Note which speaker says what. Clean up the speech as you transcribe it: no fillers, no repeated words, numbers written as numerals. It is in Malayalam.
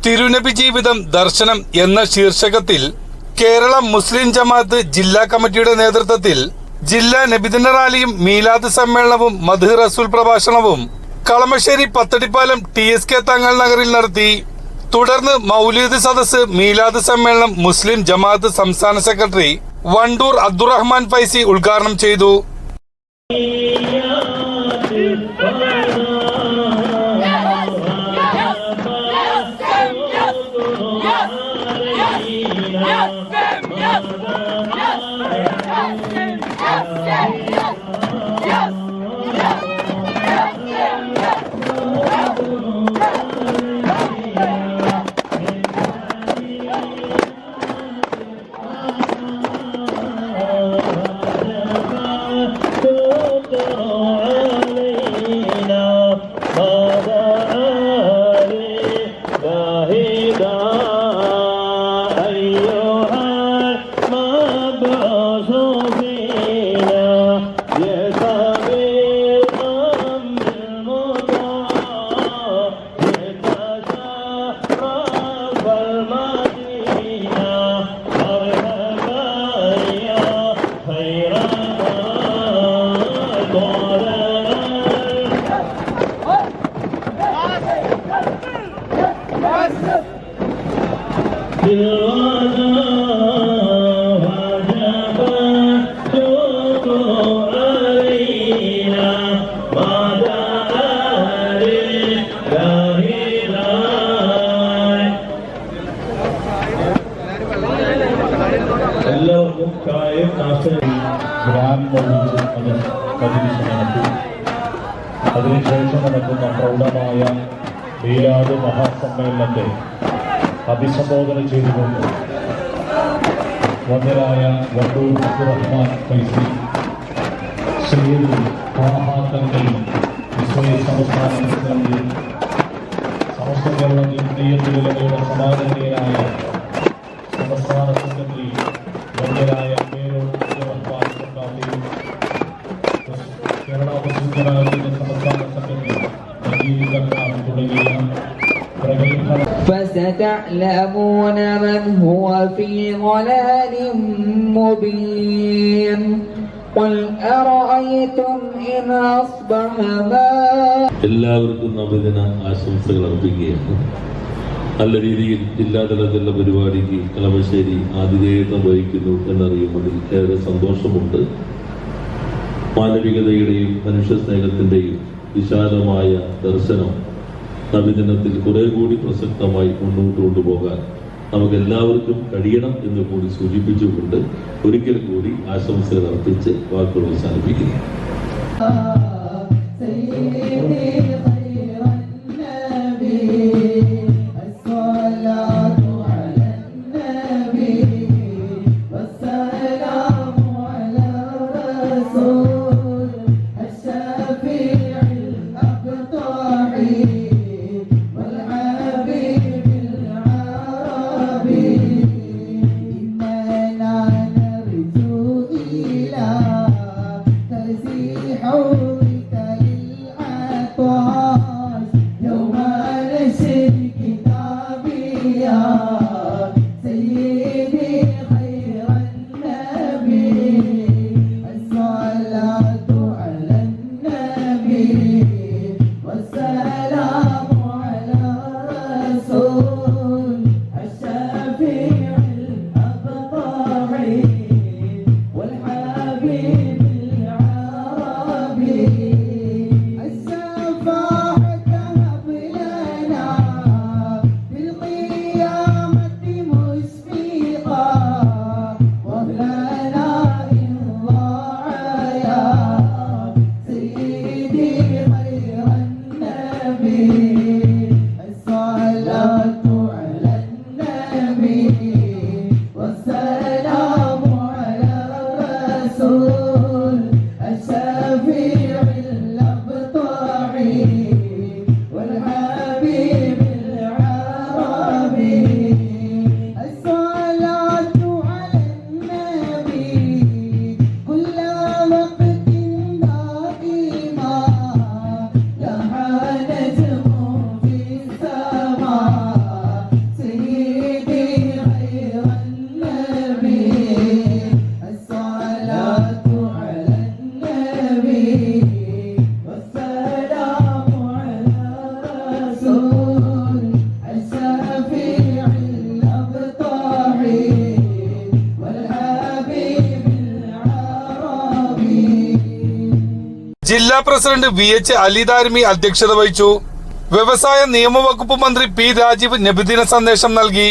Speaker 1: തിരുനബി ജീവിതം ദർശനം എന്ന ശീർഷകത്തിൽ കേരള മുസ്ലിം ജമാഅത്ത് ജില്ലാ കമ്മിറ്റിയുടെ നേതൃത്വത്തിൽ ജില്ലാ നബിദിന റാലിയും മീലാദ് സമ്മേളനവും മദ്ഹ് റസൂൽ പ്രഭാഷണവും കളമശ്ശേരി പത്തടിപ്പാലം TSK തങ്ങൾ നഗറിൽ നടത്തി. തുടർന്ന് മൗലീദ് സദസ്സ് മീലാദ് സമ്മേളനം മുസ്ലിം ജമാഅത്ത് സംസ്ഥാന സെക്രട്ടറി വണ്ടൂർ അബ്ദുറഹ്മാൻ ഫൈസി ഉദ്ഘാടനം ചെയ്തു.
Speaker 2: അതിനുശേഷം നടക്കുന്ന പ്രൗഢമായ മീലാദ് മഹാസമ്മേളനത്തെ അഭിസംബോധന ചെയ്തുകൊണ്ട് വന്യരായ വണ്ടൂർ അബ്ദുറഹ്മാൻ ഫൈസി, സയ്യിദ് തങ്ങൾ, സംസ്ഥാന പ്രസിഡന്റ്, സമസ്ത കേരള ജംഇയ്യത്തുൽ സമാദരണീയനായ സംസ്ഥാന സെക്രട്ടറി വന്യരായ കേരള മുസ്ലിം ജമാഅത്തിന്റെ സംസ്ഥാന സെക്രട്ടറി തുടങ്ങിയ
Speaker 3: فستعلمون من هو في ضلال مبين قل أرأيتم إن أصبح ماء.
Speaker 4: എല്ലാവർക്കും നബിദിന ആശംസകൾ അർപ്പിക്കുകയാണ്. നല്ല രീതിയിൽ ജില്ലാതലത്തിലുള്ള പരിപാടിക്ക് കളമശ്ശേരി ആതിഥേയത്വം വഹിക്കുന്നു എന്നറിയുന്നതിൽ ഏറെ സന്തോഷമുണ്ട്. മാനവികതയുടെയും മനുഷ്യ സ്നേഹത്തിൻ്റെയും വിശാലമായ ദർശനം നബിദിനത്തിൽ കുറെ കൂടി പ്രസക്തമായി മുന്നോട്ട് കൊണ്ടുപോകാൻ നമുക്ക് എല്ലാവർക്കും കഴിയണം എന്ന് കൂടി സൂചിപ്പിച്ചുകൊണ്ട് ഒരിക്കൽ കൂടി ആശംസകൾ അർപ്പിച്ച് വാക്കുകൾ അവസാനിപ്പിക്കുന്നു.
Speaker 1: ജില്ലാ പ്രസിഡന്റ് VH അലിദാരിമി അധ്യക്ഷത വഹിച്ചു. വ്യവസായ നിയമവകുപ്പ് മന്ത്രി P രാജീവ് നബിദിന സന്ദേശം നൽകി.